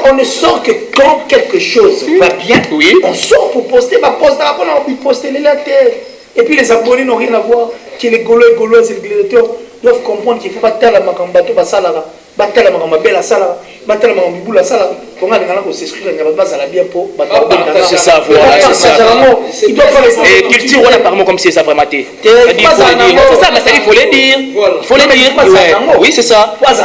on ne sort que quand quelque chose va bien. On sort pour poster, on poster les terre. Et puis les abonnés n'ont rien à voir. Que les Gaulois et les gladiateurs doivent comprendre qu'il ne faut pas taire la bateau basalara, battre la belle sala, battre la biboula sala. Comment on s'inscrire à la bien pour c'est ça, voilà, c'est ça. Il doit faire les et culture, on apparemment comme si ça vraiment été. C'est ça, mais il faut le dire. Il faut le dire. Oui, c'est ça. Parce que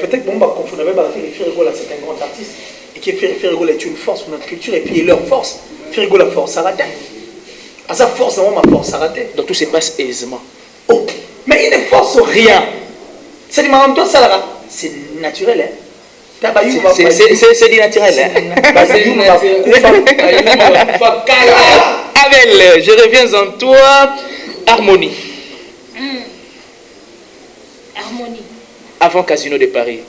peut-être qu'on va confondre avec Ferrego, c'est un grand artiste. Et que Ferrego est une force pour notre culture et puis leur force. Ferrego, la force, ça rate. À sa force, ma force, ça rate. Donc tout se passe aisément. Oh, mais il ne force rien. C'est du même temps, ça c'est naturel. C'est du naturel. Abel, je reviens en toi. Harmonie. Harmonie. Avant Casino de Paris,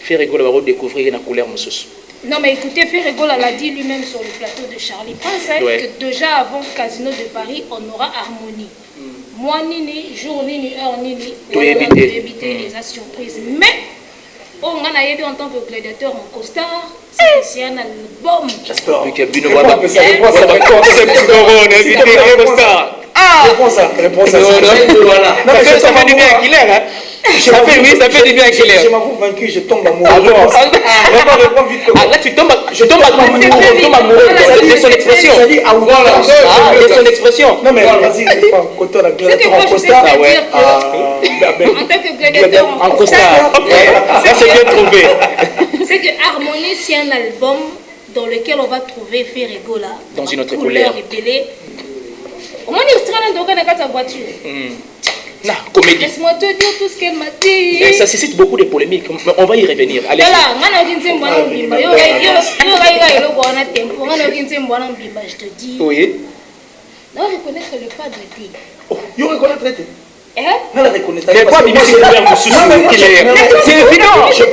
Ferrego va redécouvrir la couleur Moussous. Non, mais écoutez, Ferrego l'a dit lui-même sur le plateau de Charlie Prince, que déjà avant Casino de Paris, on aura Harmonie. Moi, nini, jour nini, heure nini, on va éviter les surprises. Mais, on a en tant que gladiateur en costard, c'est un album. J'espère. Réponse voilà. Ça fait du bien à Killer, hein? Ça fait du bien à Killer. Je m'avoue vaincu, je tombe amoureux. Là, tu tombes amoureux de son expression. De son expression. Non, mais vas-y, quand on a gladiateur en costard. En tant que gladiateur en costard. Ça, c'est bien trouvé. C'est que Harmonie, c'est un album dans lequel on va trouver Ferrego là. Dans une autre couleur. Au moins, il sera dans la voiture. Non, comédie. Laisse-moi te dire tout ce qu'elle m'a dit. Ça suscite beaucoup de polémiques. On va y revenir. Allez. Voilà, je te dis. Oui. Non, reconnaître le padre dit. Oh, il reconnaître le mais quoi, Bibi, c'est évident. Je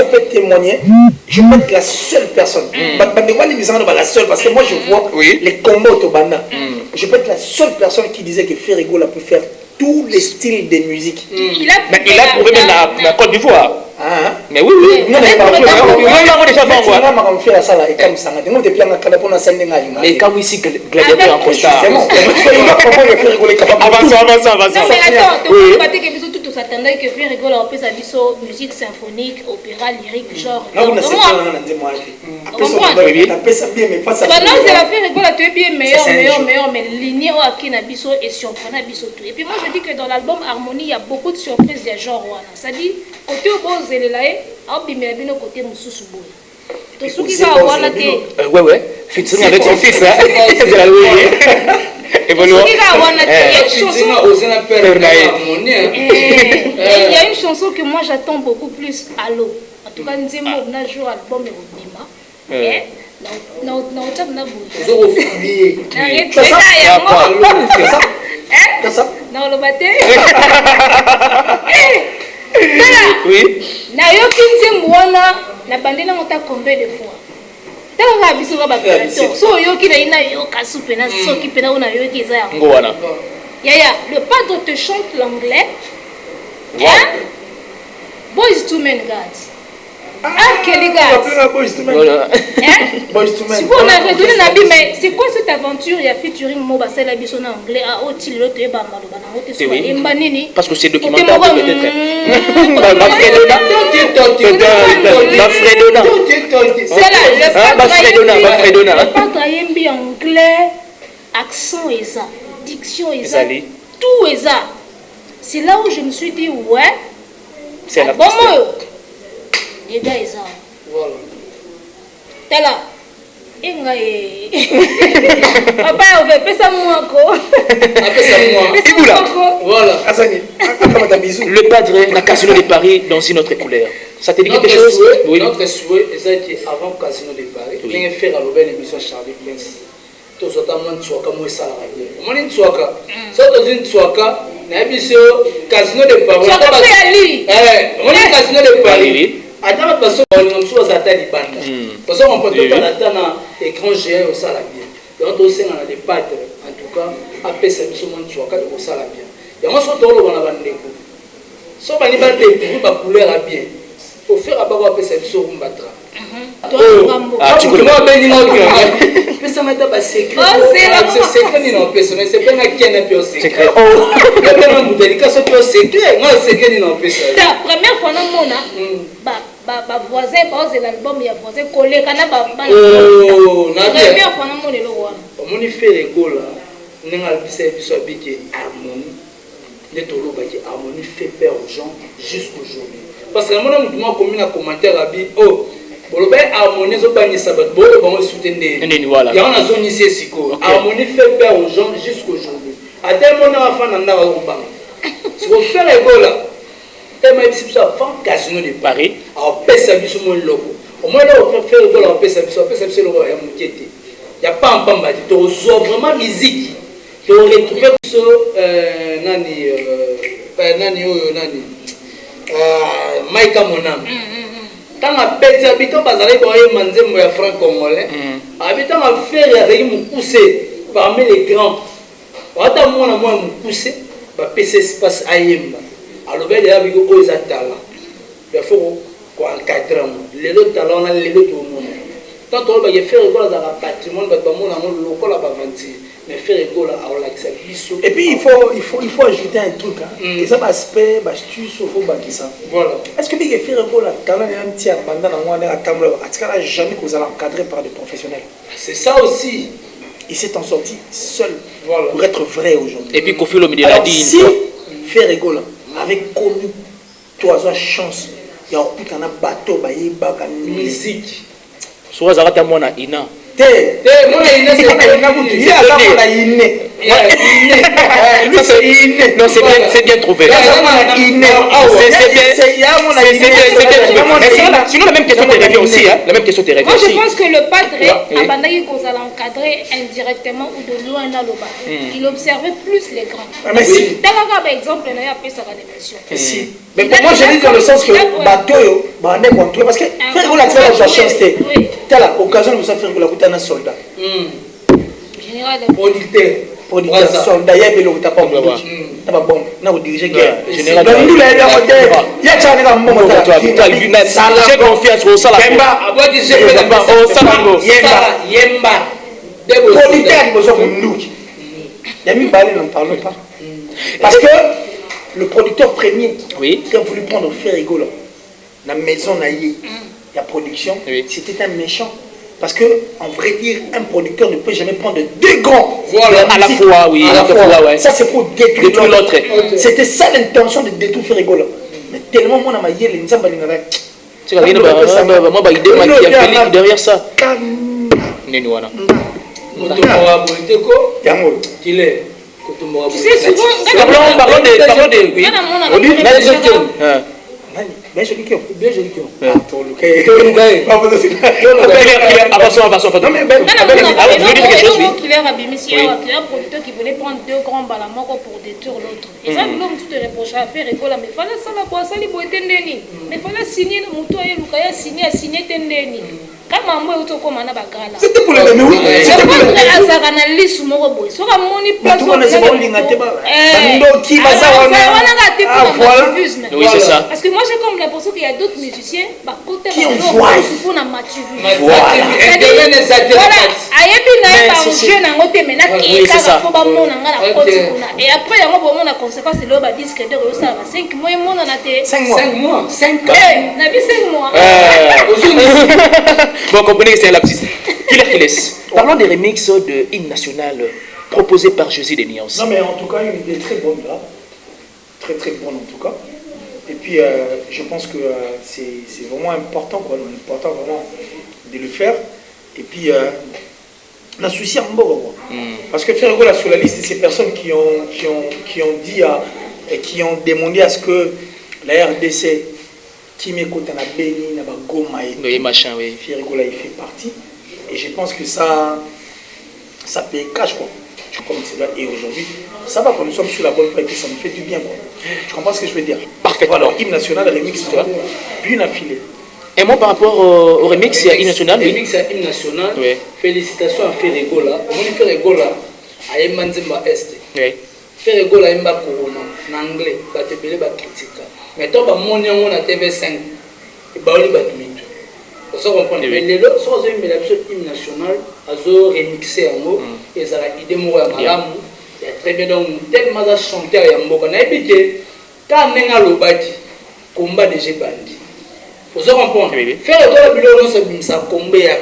peux témoigner. Je peux être la seule personne. La seule, parce que moi je vois les combats au Tobanda. Je peux être la seule personne qui disait que Ferregola peut faire tous les styles de musique. Il a prouvé même la Côte d'Ivoire. Mais oui. Mais quand oui, si gladiateur en costard. S'attendait que faire rigoler on peut sa musique symphonique, opéra, lyrique, genre. Non, c'est la faire rigoler, tu es bien meilleur, mais lignée au Akina Bisso et surprenant Bisso tout. Et puis moi je dis que dans l'album Harmonie, il y a beaucoup de surprises des genres. Ça dit, côté au bon zélelaé, au bimérabino côté Moussou Boy. Tout ce qui va avoir la tête. Ouais, featuring avec son fils, hein. C'est la louée. Il y a une chanson que moi j'attends beaucoup plus, Allo. En tout cas, nous avons un jour album et combien de fois? Le padre te chante l'anglais. Boys to Men, guys. Quel gars. Mais c'est quoi cette aventure? Il y a featuring Mobassa la bisson en anglais à Otil l'autre et parce que c'est documentaire peut-être. Le padre anglais, accent et ça, diction et ça, tout et ça. C'est là où je me suis dit ouais, c'est la bon mot. Les gars et ça. Voilà. T'es là. Papa, on va faire ça moi encore. Voilà. Le padre, la Casino de Paris dans une autre couleur. Ça te dit quelque chose? Oui. Notre souhait, c'est avant Casino de Paris. Il y a fait la nouvelle émission Charlie Prince. Tout ça, moi, je suis comme ça. Moi, je suis comme ça. Je suis comme Casino de Paris. Casino de Paris. Attends, parce qu'on a un parce qu'on peut tout attendre écran géant au salon bien. Et on doit aussi dans des pattes, en tout cas, après ça, nous sommes au salon bien. Et on se retrouve dans la bande de coups. Sauf que les bandes de coups, la couleur a bien. Au faire à part après ça, nous sommes battra. Tu connais pas bien, mais ça m'a été secret. C'est secret, non, mais c'est pas un qui est un peu secret. Oh, il y a un délicat, c'est un secret. Moi, c'est secret, non, mais ça. La première fois, non, voisin, par exemple, l'album, il y a voisin collé, quand on a première fois, non, le roi. On fait les goals, on a habitué harmonie. Les taureaux, harmonie fait peur aux gens jusqu'aujourd'hui. Parce que moi, je me suis un commentaire à dire, oh, harmonie, je vais soutenir. Il y a une zone ici, harmonie fait peur aux gens jusqu'aujourd'hui. À tel moment, on a fait un si vous faites les goals, tellement si vous avez un casino de Paris, alors personne ne peut le logo. Au moins, là, on peut faire le goal, on peut faire le logo. Il n'y a pas un pamba, tu reçois vraiment musique. Tu retrouves sur Maïka Monam. Quand on a pété, habitant Bazalé, on a manzembo ya franc congolais. Habitant a fait avec mon poussé parmi les grands. On a mon poussé, bah PC passe à Yemba. Alors ben il y a avec eux aux talents. Il faut qu'on encadre. Les autres talents, on a les autres au monde. Tant on va y faire dans le patrimoine, bah mon amour local à Bavanti. Mais faire école à l'accès. Et puis il faut ajouter un truc. Et ça va aspect, tu souffres ça. Voilà. Est-ce que faire école quand on est un tiers pendant la mois à table, est-ce qu'elle a jamais que vous allez encadrer par des professionnels? C'est ça aussi. Il s'est en sorti seul pour être vrai aujourd'hui. Et puis Kofi Olomide a dit si faire école avait connu toi chance, il y a un bateau, il y a une musique. Soit Zarata Mona Ina. Moi, il y a Non, c'est bien trouvé. Sinon, la même question te revient aussi. La même question te revient aussi. Moi, je pense que le padre, Abandaki Kozala encadré indirectement ou de loin dans le bas, il observait plus les grands. Mais si. Par exemple, il y a appelé ça la dépression. Si. Mais moi, je dis dans le sens que Batoyo, on est contrôlé parce que faire la chance, c'était la occasion de faire la soldat. Général, producteur, soldat, il y a des gens qui n'ont pas bon. Non, diriger guerre. Général, j'ai confiance au salaire. Parce que le producteur premier qui a voulu prendre Ferrigola dans la maison naïe, la production, c'était un méchant. Parce que, en vrai dire, un producteur ne peut jamais prendre deux grands à la fois, oui. À la fois, ouais. Ça, c'est pour détruire l'autre. C'était ça l'intention de détruire Ferrigola. Mais tellement, moi, dans ma gueule, les gens tu vas dire, moi, il y a Machiavelli derrière ça. Nenouana. Tu sais, souvent, parlons de. Bien joli qui ont. un producteur qui voulait prendre deux grands balamans pour détruire l'autre. Et ça, l'homme, tu te reproches à faire école, mais il fallait ça la boîte, ça les boîtes tendeni. Mais il fallait signer le mouton et le signer tendeni. C'était pour les demi. C'était pour les oui, c'est ça. Parce que moi j'ai comme l'impression qu'il y a d'autres musiciens qui envoient pour la maturité. Et après, il y a une conséquence de l'homme à disque de 5 mois. 5 mois. 5 mois. Bon, comprenez que c'est un lapsus. Parlons des remixes de hymne national proposés par Josie de Nyons. Non, mais en tout cas, une idée très bonne là. Très très bonne en tout cas. Et puis, je pense que c'est vraiment important, quoi. Important vraiment de le faire. Et puis, on a souci à Mbogo. Parce que faire là sur la liste de ces personnes qui ont dit et qui ont demandé à ce que la RDC qui m'écoute à la Béni, à Goma et machin, oui. Ferrigola, il fait partie. Et je pense que ça paye cash, quoi. Comme c'est là. Et aujourd'hui, ça va quand nous sommes sur la bonne voie et ça nous fait du bien, quoi. Tu comprends ce que je veux dire? Parfaitement. Alors, hymne national, remix, bien affilé. Et moi, par rapport au remix, il y a hymne national, oui. Remix à hymne national, oui. Félicitations à Ferrigola. On dit Ferrigola à Emanzimba Est. Oui. Ferrigola à Mba Corona, en anglais, il va te payer, il va critiquer. Mais toi, on a TV5, il va te payer. Vous comprenez? Mais les autres sont une hymne national, ils ont remixé en haut, et ça a idée moi à Malamou. Il y a très bien donc tellement de chanteurs et Mboka. On a dit quand on a le bâti, combat de Jébandi. Vous comprenez? Faire le bilan, c'est un combat.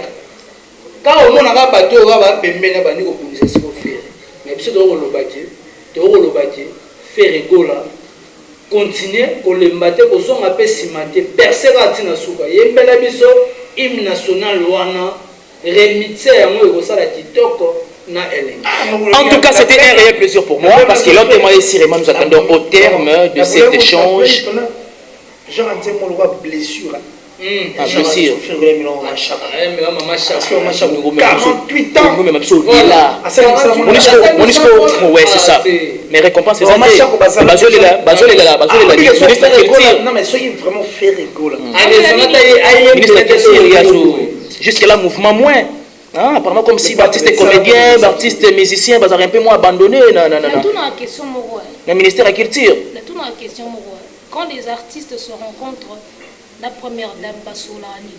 Quand on a un bateau, on va permettre à Bandi de se faire. Mais si on a le bâti, faire Rigola. Continuer pour le matin, pour son appel cimenté, persévérer dans souka. Il y a un hymne national wana remixé à moi et ça la TikTok na Ellen. En tout cas, c'était un réel plaisir pour moi parce que lentement et sérieusement nous attendons au terme de cet échange. Jean André Moloua blessure. Blessure. 48 ans. Ouais, c'est ça. Mais récompense c'est ça. Bazol est là. Ministre de Culture. Non mais soyez vraiment fait rigoler. Ministre de Culture, jusque là mouvement moins. Apparemment comme si artiste comédien, artiste musicien, ils ont un peu moins abandonné. Non. Le ministère de la Culture. Quand les artistes se rencontrent, la première dame Bassolani.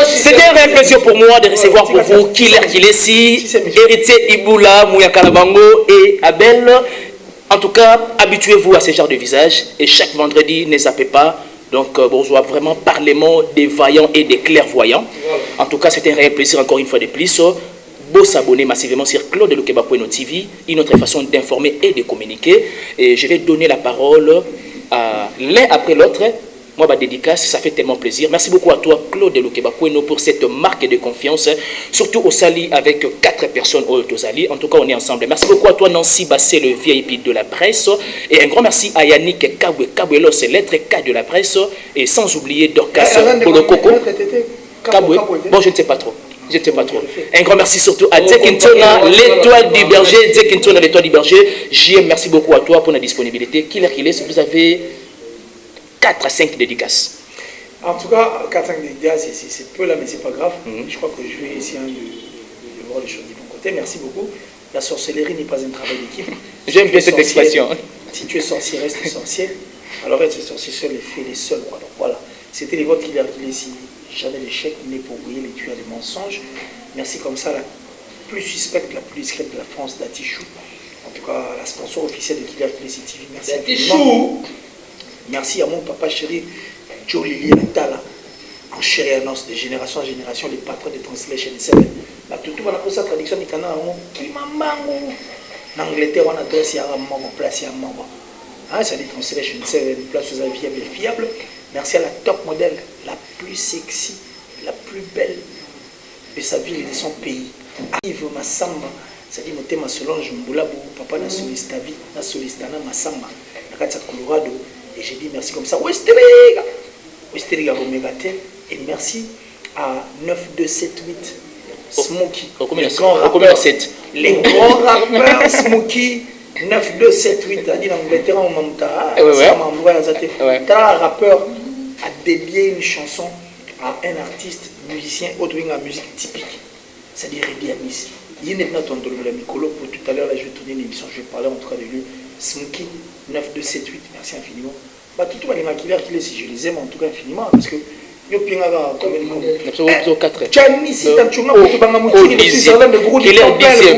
C'était un réel plaisir pour moi de recevoir pour vous Killer Kilesi, Héritier Iboula, Mouya Kanabango et Abel. En tout cas, habituez-vous à ce genre de visage et chaque vendredi, ne zappez pas. Donc, bonjour, vraiment parlement des vaillants et des clairvoyants. En tout cas, c'était un réel plaisir encore une fois de plus. Beau s'abonner massivement sur Claude Loukeba.no TV, une autre façon d'informer et de communiquer. Et je vais donner la parole à l'un après l'autre Moi, ma dédicace, ça fait tellement plaisir. Merci beaucoup à toi, Claude Lukebakweno, pour cette marque de confiance. Surtout au Sali avec 4 personnes au Sali. En tout cas, on est ensemble. Merci beaucoup à toi, Nancy Bassé, le VIP de la presse. Et un grand merci à Yannick Kabwe, c'est lettre K de la presse. Et sans oublier Dorcas Bolokoko. Kabwe. Bon, je ne sais pas trop. Je ne sais pas trop. Un grand merci surtout à Zekintona, l'étoile du berger. Zekintona, l'étoile du berger. JM, merci beaucoup à toi pour la disponibilité. Qui est, si vous avez 4 à 5 dédicaces. En tout cas, 4 à 5 dédicaces, c'est peu là, mais c'est pas grave. Je crois que je vais essayer de voir les choses du bon côté. Merci beaucoup. La sorcellerie n'est pas un travail d'équipe. J'aime bien cette expression. Si tu es sorcier, reste sorcier. Alors être sorcier seul et fait les seuls. Donc voilà. C'était les votes qu'il y a ici. Jamais l'échec n'est pour brouiller les tueurs des mensonges. Merci comme ça, la plus suspecte, la plus discrète de la France, Datichou. En tout cas, la sponsor officielle de Killer Classy TV. Merci. Datichou. Merci à mon papa chéri, Joe Lili Natala, en chéri annonce de génération en génération, les patrons de Translation 7. La tout le monde a sa traduction du canal, qui m'a mango. En Angleterre, on a adressé à Maman, place à Maman. Ça dit Translation 7, place aux avis fiable. Merci à la top modèle, la plus sexy, la plus belle de sa ville et de son pays. Arrive Massamba, ça dit Motema Solange Mboulabou, papa na Solistavi, na Solistana Massamba, na Katia Colorado. Et j'ai dit merci comme ça. Westériga Romegate. Et merci à 9278 Smokey. Les grands rappeurs Smokey. 9278 a dit dans le vétéran au Mamouta. Un rappeur a dédié une chanson à un artiste, musicien, autre une musique typique. C'est-à-dire Rebi Amis. Il n'est pas entendu le micro pour tout à l'heure. Là, je vais tourner une émission. Je vais parler en tout cas de lui. Smokey 9278. Merci infiniment. Bah, tout les maquilleurs qui si je les aime en tout cas infiniment parce que yo pinga comme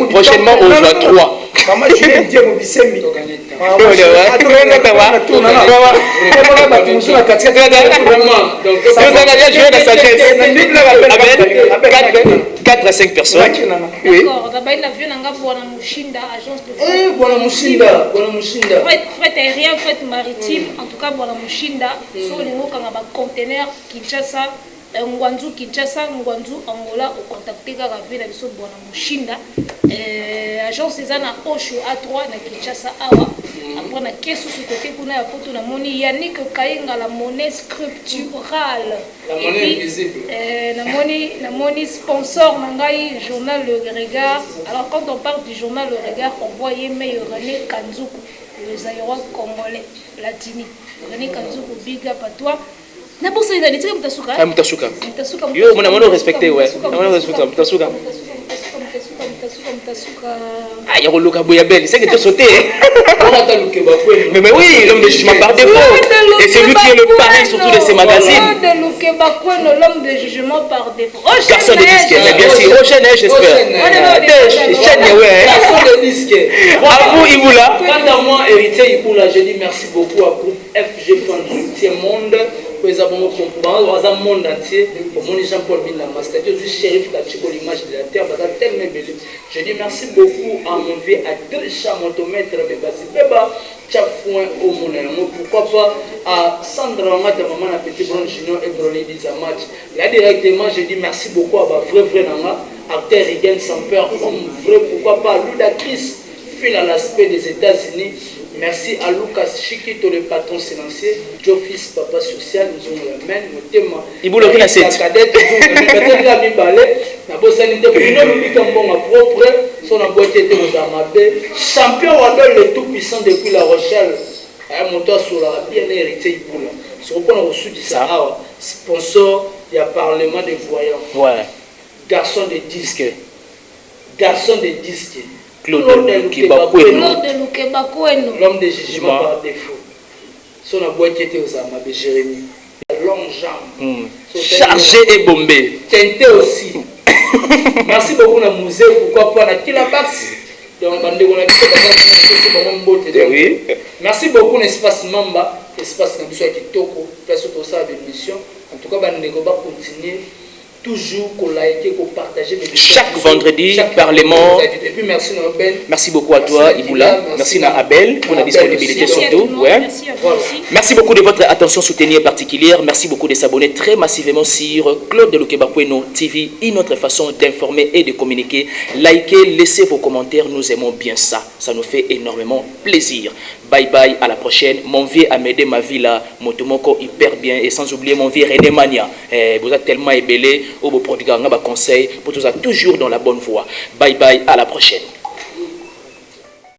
prochainement au 3. Maman je vais dire mon bisembi. Quatre à 5 personnes. Oui. D'accord. D'abord, il a vu un gars Bwana Mushinda, agence de fret. Bwana Mushinda. Fret aérien, fret maritime. En tout cas, Bwana Mushinda. Sur les mots, quand on a un conteneur Kinshasa, Ngwanzu Kinshasa, Ngwanzu Angola, au contacté Garavé, la mission Bwana Mushinda. Agence Cézanne à Osho A3, na Kinshasa Awa. Après, on a qu'est-ce que côté qu'on a pour tout le monde. Yannick Kayenga, la monnaie scripturale. La monnaie invisible. La monnaie sponsor, Nangaï, journal Le Regard. Alors, quand on parle du journal Le Regard, on voit Yeme René Kanzuku, le Zaïrois congolais, latini. René Kanzuku, big up à toi. N'importe quoi, il a dit Mutasuka. Yo, mon amour respecté, ouais. Mutasuka. Ah, il y a Roloka Boyabel, c'est que tu as sauté. Mais oui, l'homme de jugement par défaut. Et c'est lui qui est le parrain surtout de ces magazines. L'homme de jugement par défaut. Garçon de disque, mais bien sûr. Rochen, j'espère. Garçon de disque. À vous, Iboula. Quant à moi, héritier Iboula, je dis merci beaucoup à groupe FG Fan du monde. Nous avons un monde entier. Comme Jean-Paul Binama, c'est-à-dire du shérif Kachiko, l'image de la terre, tellement belle. Je dis merci beaucoup à mon vieux Adrissa Montomètre, Bébasi Beba, Tchafouin au Monamo. Pourquoi pas à Sandra Mata, maman, la petite Bron Junior et Broli Dizamatch. Là, directement, je dis merci beaucoup à ma vrai Nanga, acteur Regan sans peur, comme vrai, pourquoi pas à Ludacris, fil à l'aspect des États-Unis. Merci à Lucas Chiquito, le patron silencieux, Joe Fils, papa social, nous avons la main, nous témoins. Il vous le fait la cadette, nous avons mis balai, nous avons sanité, nous avons mis un bon propre, son emboîté de nos amabés, champion Wallon, le tout puissant depuis La Rochelle, un moteur sur la bien hérité Iboula. Sur quoi on a reçu du Sahara, sponsor, il y a Parlement des voyants. Ouais. Garçon de disques. Garçon de disques. Claude Lukebakweno. L'homme de jugement par défaut. Son boîte était aux armes de Jérémie. Longue jambe. Chargé et bombé. Teinté aussi. Merci beaucoup à musée. Pourquoi pas à Kilabax. Donc, merci beaucoup l'espace Mamba. L'espace Nabiswa Kitoko. Place au ça de mission. En tout cas, on va continuer. toujours qu'on liker, qu'on partager. Chaque vendredi, Parlement. Et puis merci Nobel. Merci beaucoup à toi, Iboula. Merci à Abel pour la disponibilité surtout. Ouais. Merci beaucoup de votre attention soutenue et particulière. Merci beaucoup de s'abonner très massivement sur Claude de Lukebakweno TV, une autre façon d'informer et de communiquer. Likez, laissez vos commentaires, nous aimons bien ça. Ça nous fait énormément plaisir. Bye bye, à la prochaine. Mon vieux Amédée Mavila, Motomoko hyper bien. Et sans oublier mon vieux René Mania. Vous êtes tellement ébélé, au beau produit, conseil pour tous toujours dans la bonne voie. Bye bye, à la prochaine.